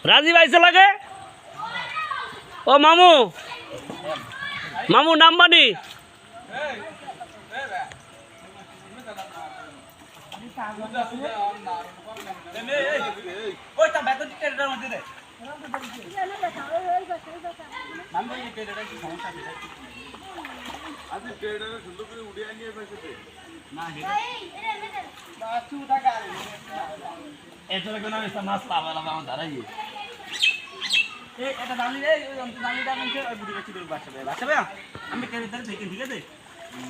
রাজীব আইসে লাগে ও মামু মামু নাম বানি মাছ লাভা লাভা আমার দাঁড়াই এটা দামি রে দামি দাম ওই বুড়ি বাচ্চা করে বাচ্চা ভাই আমি কেটে ধরে দেখে ঠিক আছে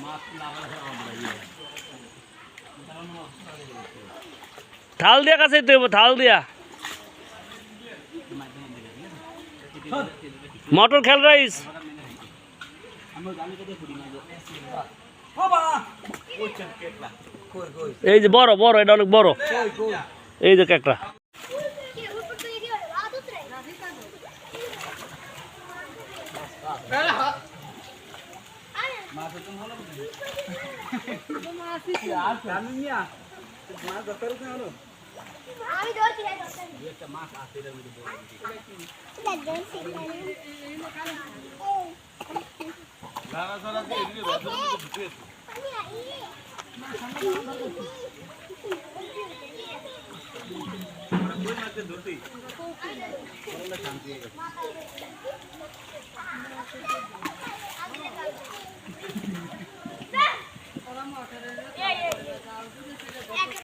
মাছ লাভা লাভা থাল দিয়া কাছে দেব থাল দিয়া মটর খেল রাইস এই যে বড় বড় এটা অনেক বড় এই যে একটা